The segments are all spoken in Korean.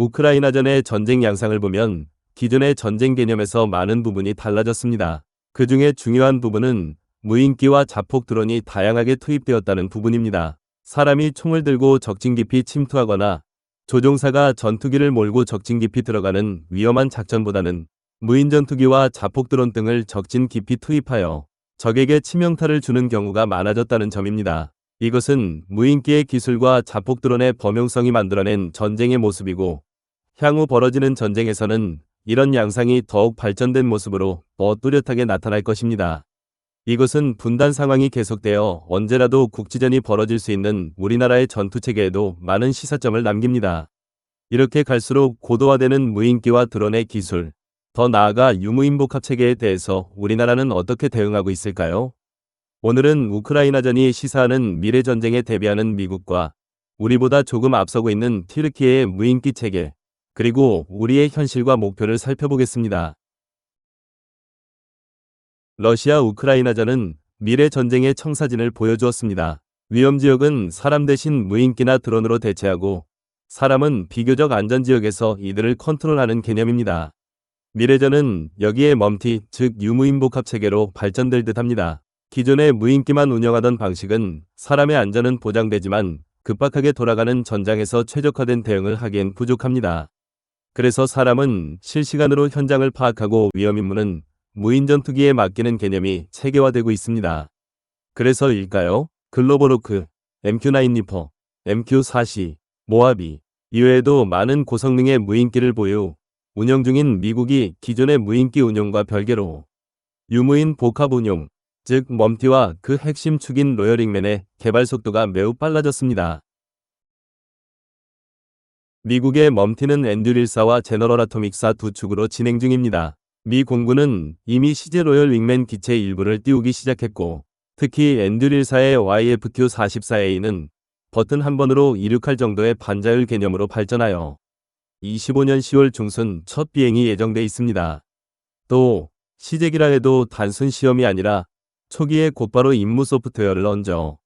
우크라이나전의 전쟁 양상을 보면 기존의 전쟁 개념에서 많은 부분이 달라졌습니다. 그 중에 중요한 부분은 무인기와 자폭 드론이 다양하게 투입되었다는 부분입니다. 사람이 총을 들고 적진 깊이 침투하거나 조종사가 전투기를 몰고 적진 깊이 들어가는 위험한 작전보다는 무인 전투기와 자폭 드론 등을 적진 깊이 투입하여 적에게 치명타를 주는 경우가 많아졌다는 점입니다. 이것은 무인기의 기술과 자폭 드론의 범용성이 만들어낸 전쟁의 모습이고, 향후 벌어지는 전쟁에서는 이런 양상이 더욱 발전된 모습으로 더 뚜렷하게 나타날 것입니다. 이것은 분단 상황이 계속되어 언제라도 국지전이 벌어질 수 있는 우리나라의 전투체계에도 많은 시사점을 남깁니다. 이렇게 갈수록 고도화되는 무인기와 드론의 기술, 더 나아가 유무인복합 체계에 대해서 우리나라는 어떻게 대응하고 있을까요? 오늘은 우크라이나전이 시사하는 미래 전쟁에 대비하는 미국과 우리보다 조금 앞서고 있는 튀르키예의 무인기 체계, 그리고 우리의 현실과 목표를 살펴보겠습니다. 러시아 우크라이나전은 미래 전쟁의 청사진을 보여주었습니다. 위험지역은 사람 대신 무인기나 드론으로 대체하고, 사람은 비교적 안전지역에서 이들을 컨트롤하는 개념입니다. 미래전은 여기에 멈티, 즉 유무인복합 체계로 발전될 듯합니다. 기존의 무인기만 운영하던 방식은 사람의 안전은 보장되지만 급박하게 돌아가는 전장에서 최적화된 대응을 하기엔 부족합니다. 그래서 사람은 실시간으로 현장을 파악하고 위험 임무는 무인 전투기에 맡기는 개념이 체계화되고 있습니다. 그래서일까요? 글로벌호크, MQ-9 리퍼, MQ-4C, 모하비 이외에도 많은 고성능의 무인기를 보유, 운영 중인 미국이 기존의 무인기 운용과 별개로 유무인 복합 운용, 즉 멈티와 그 핵심 축인 로열 윙맨의 개발 속도가 매우 빨라졌습니다. 미국의 멈티는 엔듀릴사와 제너럴 아토믹사 두 축으로 진행 중입니다. 미 공군은 이미 시제 로열 윙맨 기체 일부를 띄우기 시작했고, 특히 엔듀릴사의 YFQ-44A는 버튼 한 번으로 이륙할 정도의 반자율 개념으로 발전하여 25년 10월 중순 첫 비행이 예정돼 있습니다. 또 시제기라 해도 단순 시험이 아니라 초기에 곧바로 임무 소프트웨어를 얹어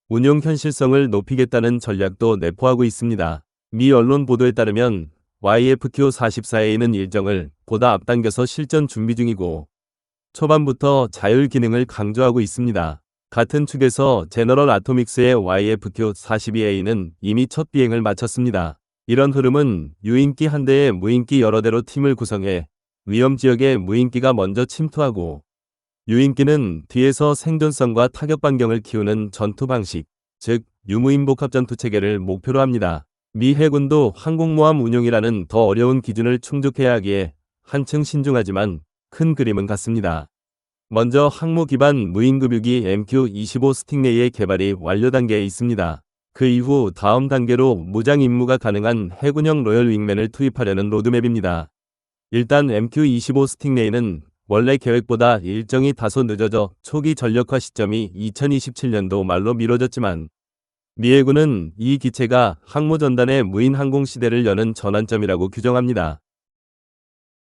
운용 현실성을 높이겠다는 전략도 내포하고 있습니다. 미 언론 보도에 따르면 YFQ-44A는 일정을 보다 앞당겨서 실전 준비 중이고, 초반부터 자율 기능을 강조하고 있습니다. 같은 축에서 제너럴 아토믹스의 YFQ-42A는 이미 첫 비행을 마쳤습니다. 이런 흐름은 유인기 한 대에 무인기 여러 대로 팀을 구성해 위험지역에 무인기가 먼저 침투하고, 유인기는 뒤에서 생존성과 타격 반경을 키우는 전투 방식, 즉 유무인복합 전투 체계를 목표로 합니다. 미 해군도 항공모함 운용이라는 더 어려운 기준을 충족해야 하기에 한층 신중하지만 큰 그림은 같습니다. 먼저 항모 기반 무인급유기 MQ-25 스팅레이의 개발이 완료 단계에 있습니다. 그 이후 다음 단계로 무장 임무가 가능한 해군형 로열 윙맨을 투입하려는 로드맵입니다. 일단 MQ-25 스팅레이는 원래 계획보다 일정이 다소 늦어져 초기 전력화 시점이 2027년도 말로 미뤄졌지만, 미 해군은 이 기체가 항모 전단의 무인 항공 시대를 여는 전환점이라고 규정합니다.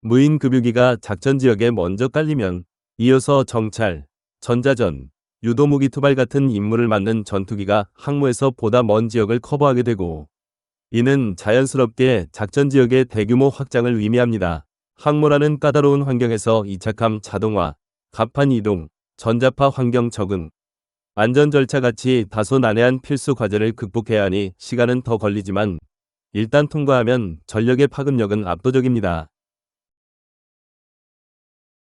무인 급유기가 작전 지역에 먼저 깔리면 이어서 정찰, 전자전, 유도무기 투발 같은 임무를 맡는 전투기가 항모에서 보다 먼 지역을 커버하게 되고, 이는 자연스럽게 작전 지역의 대규모 확장을 의미합니다. 항모라는 까다로운 환경에서 이착함 자동화, 갑판 이동, 전자파 환경 적응, 안전 절차 같이 다소 난해한 필수 과제를 극복해야 하니 시간은 더 걸리지만 일단 통과하면 전력의 파급력은 압도적입니다.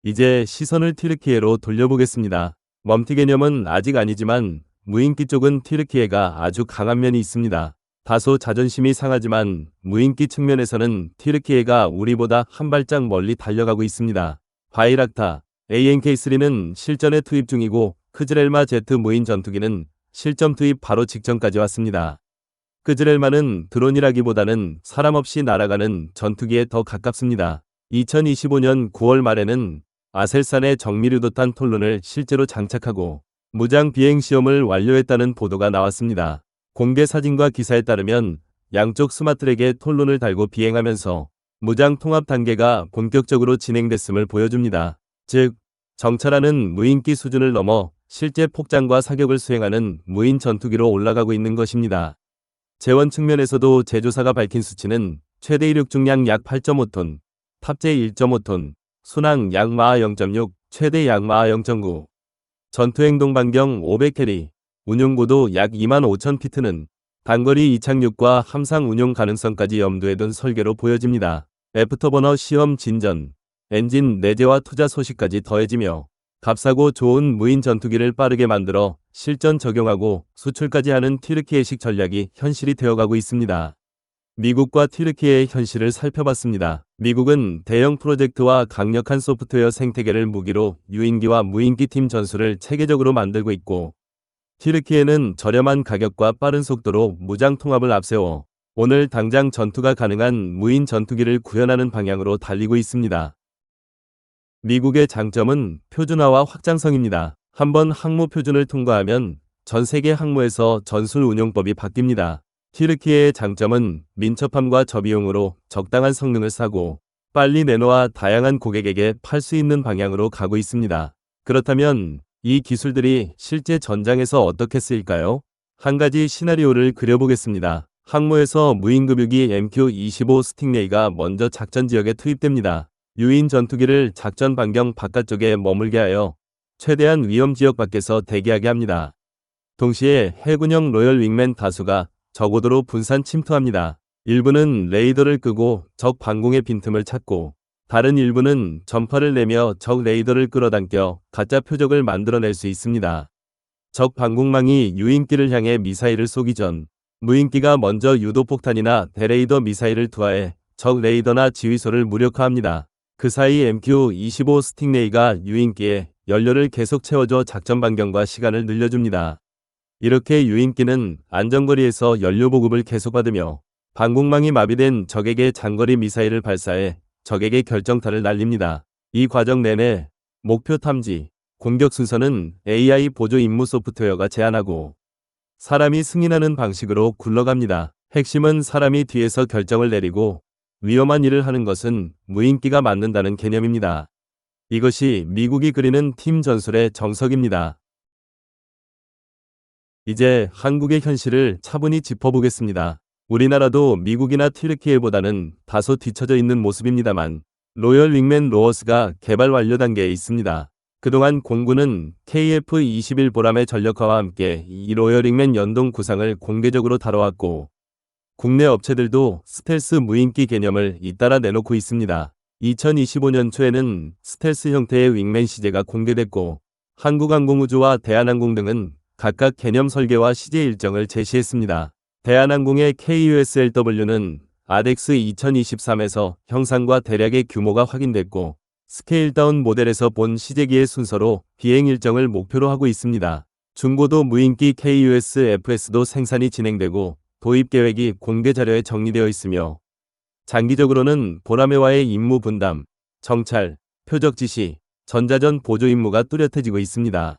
이제 시선을 튀르키예로 돌려보겠습니다. 멈티 개념은 아직 아니지만 무인기 쪽은 튀르키예가 아주 강한 면이 있습니다. 다소 자존심이 상하지만 무인기 측면에서는 튀르키예가 우리보다 한 발짝 멀리 달려가고 있습니다. 바이락타 ANK-3는 실전에 투입 중이고, 크즈렐마 Z 무인 전투기는 실전 투입 바로 직전까지 왔습니다. 크즈렐마는 드론이라기보다는 사람 없이 날아가는 전투기에 더 가깝습니다. 2025년 9월 말에는 아셀산의 정밀유도탄 톨룬을 실제로 장착하고 무장 비행 시험을 완료했다는 보도가 나왔습니다. 공개 사진과 기사에 따르면 양쪽 스마트랙에 톨룬을 달고 비행하면서 무장 통합 단계가 본격적으로 진행됐음을 보여줍니다. 즉, 정찰하는 무인기 수준을 넘어 실제 폭장과 사격을 수행하는 무인 전투기로 올라가고 있는 것입니다. 재원 측면에서도 제조사가 밝힌 수치는 최대 이륙 중량 약 8.5톤, 탑재 1.5톤, 순항 약 마하 0.6, 최대 약 마하 0.9. 전투행동 반경 500캐리, 운용고도 약 25,000피트는 단거리 이착륙과 함상 운용 가능성까지 염두에 둔 설계로 보여집니다. 애프터버너 시험 진전, 엔진 내재화 투자 소식까지 더해지며 값싸고 좋은 무인 전투기를 빠르게 만들어 실전 적용하고 수출까지 하는 튀르키예식 전략이 현실이 되어가고 있습니다. 미국과 튀르키예의 현실을 살펴봤습니다. 미국은 대형 프로젝트와 강력한 소프트웨어 생태계를 무기로 유인기와 무인기 팀 전술을 체계적으로 만들고 있고, 튀르키예는 저렴한 가격과 빠른 속도로 무장 통합을 앞세워 오늘 당장 전투가 가능한 무인 전투기를 구현하는 방향으로 달리고 있습니다. 미국의 장점은 표준화와 확장성입니다. 한번 항모 표준을 통과하면 전 세계 항모에서 전술 운용법이 바뀝니다. 튀르키예의 장점은 민첩함과 저비용으로 적당한 성능을 사고 빨리 내놓아 다양한 고객에게 팔 수 있는 방향으로 가고 있습니다. 그렇다면 이 기술들이 실제 전장에서 어떻게 쓰일까요? 한 가지 시나리오를 그려보겠습니다. 항모에서 무인급유기 MQ-25 스팅레이가 먼저 작전 지역에 투입됩니다. 유인 전투기를 작전 반경 바깥쪽에 머물게 하여 최대한 위험 지역 밖에서 대기하게 합니다. 동시에 해군형 로열 윙맨 다수가 저고도로 분산 침투합니다. 일부는 레이더를 끄고 적 방공의 빈틈을 찾고, 다른 일부는 전파를 내며 적 레이더를 끌어당겨 가짜 표적을 만들어낼 수 있습니다. 적 방공망이 유인기를 향해 미사일을 쏘기 전 무인기가 먼저 유도폭탄이나 대레이더 미사일을 투하해 적 레이더나 지휘소를 무력화합니다. 그 사이 MQ-25 스팅레이가 유인기에 연료를 계속 채워줘 작전 반경과 시간을 늘려줍니다. 이렇게 유인기는 안전거리에서 연료 보급을 계속받으며 방공망이 마비된 적에게 장거리 미사일을 발사해 적에게 결정타를 날립니다. 이 과정 내내 목표 탐지, 공격 순서는 AI 보조 임무 소프트웨어가 제안하고 사람이 승인하는 방식으로 굴러갑니다. 핵심은 사람이 뒤에서 결정을 내리고 위험한 일을 하는 것은 무인기가 맡는다는 개념입니다. 이것이 미국이 그리는 팀 전술의 정석입니다. 이제 한국의 현실을 차분히 짚어보겠습니다. 우리나라도 미국이나 튀르키예보다는 다소 뒤처져 있는 모습입니다만 로열 윙맨 로어스가 개발 완료 단계에 있습니다. 그동안 공군은 KF-21 보람의 전력화와 함께 이 로열 윙맨 연동 구상을 공개적으로 다뤄왔고, 국내 업체들도 스텔스 무인기 개념을 잇따라 내놓고 있습니다. 2025년 초에는 스텔스 형태의 윙맨 시제가 공개됐고, 한국항공우주와 대한항공 등은 각각 개념 설계와 시제 일정을 제시했습니다. 대한항공의 KUSLW는 아덱스 2023에서 형상과 대략의 규모가 확인됐고, 스케일다운 모델에서 본 시제기의 순서로 비행 일정을 목표로 하고 있습니다. 중고도 무인기 KUSFS도 생산이 진행되고 도입 계획이 공개 자료에 정리되어 있으며, 장기적으로는 보라매와의 임무 분담, 정찰, 표적 지시, 전자전 보조 임무가 뚜렷해지고 있습니다.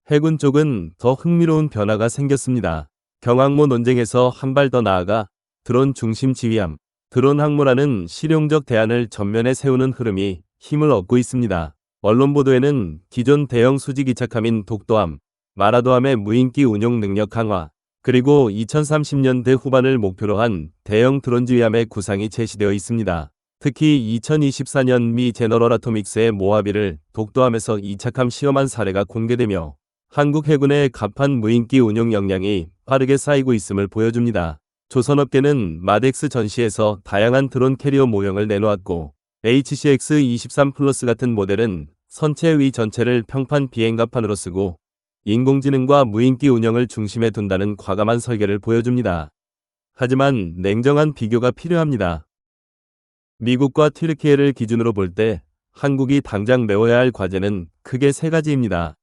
해군 쪽은 더 흥미로운 변화가 생겼습니다. 경항모 논쟁에서 한 발 더 나아가 드론 중심 지휘함, 드론 항모라는 실용적 대안을 전면에 세우는 흐름이 힘을 얻고 있습니다. 언론 보도에는 기존 대형 수직 이착함인 독도함, 마라도함의 무인기 운용 능력 강화, 그리고 2030년대 후반을 목표로 한 대형 드론 지휘함의 구상이 제시되어 있습니다. 특히 2024년 미 제너럴 아토믹스의 모하비를 독도함에서 이착함 시험한 사례가 공개되며 한국 해군의 갑판 무인기 운용 역량이 빠르게 쌓이고 있음을 보여줍니다. 조선업계는 마덱스 전시에서 다양한 드론 캐리어 모형을 내놓았고, HCX-23 플러스 같은 모델은 선체 위 전체를 평판 비행갑판으로 쓰고 인공지능과 무인기 운영을 중심에 둔다는 과감한 설계를 보여줍니다. 하지만 냉정한 비교가 필요합니다. 미국과 튀르키예를 기준으로 볼 때 한국이 당장 메워야 할 과제는 크게 세 가지입니다.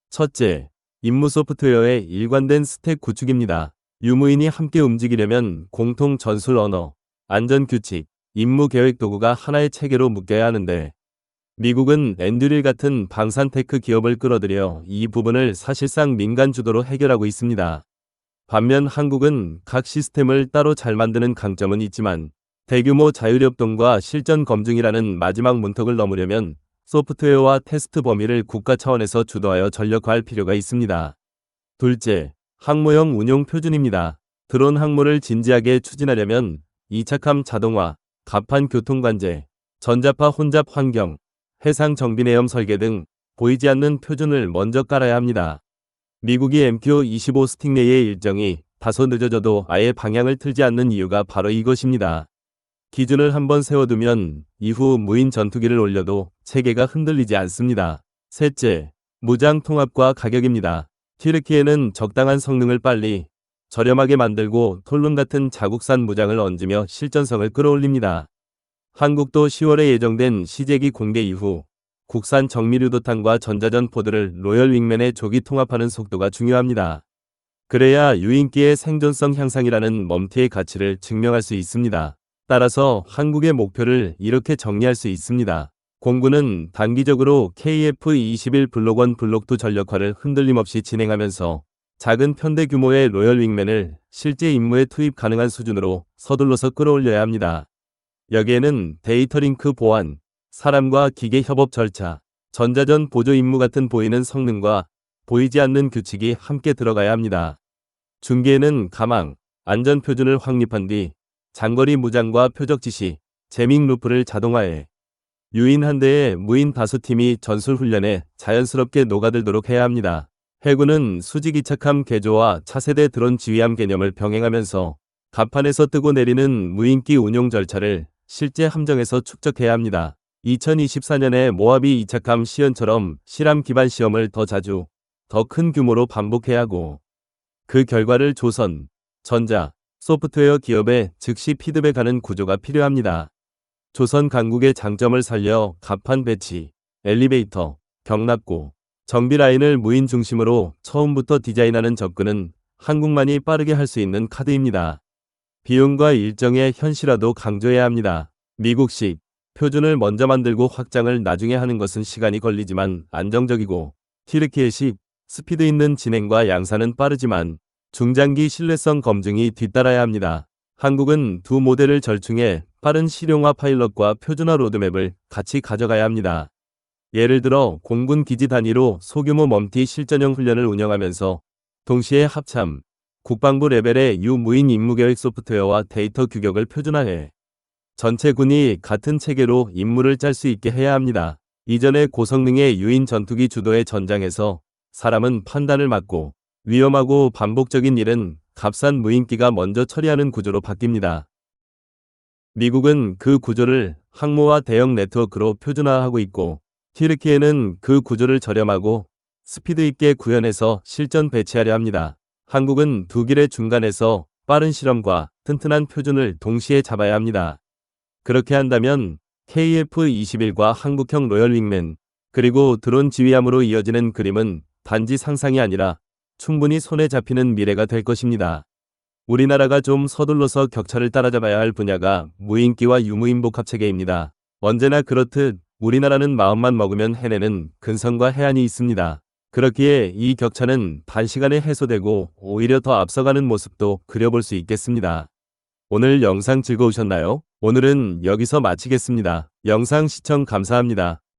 첫째, 임무 소프트웨어의 일관된 스택 구축입니다. 유무인이 함께 움직이려면 공통 전술 언어, 안전 규칙, 임무 계획 도구가 하나의 체계로 묶여야 하는데, 미국은 엔듀릴 같은 방산 테크 기업을 끌어들여 이 부분을 사실상 민간 주도로 해결하고 있습니다. 반면 한국은 각 시스템을 따로 잘 만드는 강점은 있지만 대규모 자율협동과 실전 검증이라는 마지막 문턱을 넘으려면 소프트웨어와 테스트 범위를 국가 차원에서 주도하여 전력화할 필요가 있습니다. 둘째, 항모형 운용 표준입니다. 드론 항모를 진지하게 추진하려면 이착함 자동화, 갑판 교통관제, 전자파 혼잡 환경, 해상 정비내염 설계 등 보이지 않는 표준을 먼저 깔아야 합니다. 미국이 MQ-25 스팅레이의 일정이 다소 늦어져도 아예 방향을 틀지 않는 이유가 바로 이것입니다. 기준을 한번 세워두면 이후 무인 전투기를 올려도 체계가 흔들리지 않습니다. 셋째, 무장 통합과 가격입니다. 튀르키예는 적당한 성능을 빨리 저렴하게 만들고 톨룬 같은 자국산 무장을 얹으며 실전성을 끌어올립니다. 한국도 10월에 예정된 시제기 공개 이후 국산 정밀유도탄과 전자전 포드를 로열 윙맨에 조기 통합하는 속도가 중요합니다. 그래야 유인기의 생존성 향상이라는 멈티의 가치를 증명할 수 있습니다. 따라서 한국의 목표를 이렇게 정리할 수 있습니다. 공군은 단기적으로 KF-21 블록 1 블록 2 전력화를 흔들림 없이 진행하면서 작은 편대 규모의 로열 윙맨을 실제 임무에 투입 가능한 수준으로 서둘러서 끌어올려야 합니다. 여기에는 데이터 링크 보안, 사람과 기계 협업 절차, 전자전 보조 임무 같은 보이는 성능과 보이지 않는 규칙이 함께 들어가야 합니다. 중계에는 가망, 안전 표준을 확립한 뒤 장거리 무장과 표적 지시, 제밍 루프를 자동화해 유인 한 대에 무인 다수 팀이 전술 훈련에 자연스럽게 녹아들도록 해야 합니다. 해군은 수직 이착함 개조와 차세대 드론 지휘함 개념을 병행하면서 갑판에서 뜨고 내리는 무인기 운용 절차를 실제 함정에서 축적해야 합니다. 2024년에 모하비 이착함 시연처럼 실함 기반 시험을 더 자주, 더 큰 규모로 반복해야 하고 그 결과를 조선, 전자, 소프트웨어 기업에 즉시 피드백하는 구조가 필요합니다. 조선 강국의 장점을 살려 갑판 배치, 엘리베이터, 경납고, 정비 라인을 무인 중심으로 처음부터 디자인하는 접근은 한국만이 빠르게 할 수 있는 카드입니다. 비용과 일정의 현실화도 강조해야 합니다. 미국식 표준을 먼저 만들고 확장을 나중에 하는 것은 시간이 걸리지만 안정적이고 튀르키예식 스피드 있는 진행과 양산은 빠르지만 중장기 신뢰성 검증이 뒤따라야 합니다. 한국은 두 모델을 절충해 빠른 실용화 파일럿과 표준화 로드맵을 같이 가져가야 합니다. 예를 들어 공군 기지 단위로 소규모 멈티 실전형 훈련을 운영하면서 동시에 합참, 국방부 레벨의 유무인 임무계획 소프트웨어와 데이터 규격을 표준화해 전체 군이 같은 체계로 임무를 짤 수 있게 해야 합니다. 이전의 고성능의 유인 전투기 주도의 전장에서 사람은 판단을 맡고 위험하고 반복적인 일은 값싼 무인기가 먼저 처리하는 구조로 바뀝니다. 미국은 그 구조를 항모와 대형 네트워크로 표준화하고 있고 튀르키예는 그 구조를 저렴하고 스피드 있게 구현해서 실전 배치하려 합니다. 한국은 두 길의 중간에서 빠른 실험과 튼튼한 표준을 동시에 잡아야 합니다. 그렇게 한다면 KF-21과 한국형 로열 윙맨 그리고 드론 지휘함으로 이어지는 그림은 단지 상상이 아니라 충분히 손에 잡히는 미래가 될 것입니다. 우리나라가 좀 서둘러서 격차를 따라잡아야 할 분야가 무인기와 유무인 복합체계입니다. 언제나 그렇듯 우리나라는 마음만 먹으면 해내는 근성과 해안이 있습니다. 그렇기에 이 격차는 단시간에 해소되고 오히려 더 앞서가는 모습도 그려볼 수 있겠습니다. 오늘 영상 즐거우셨나요? 오늘은 여기서 마치겠습니다. 영상 시청 감사합니다.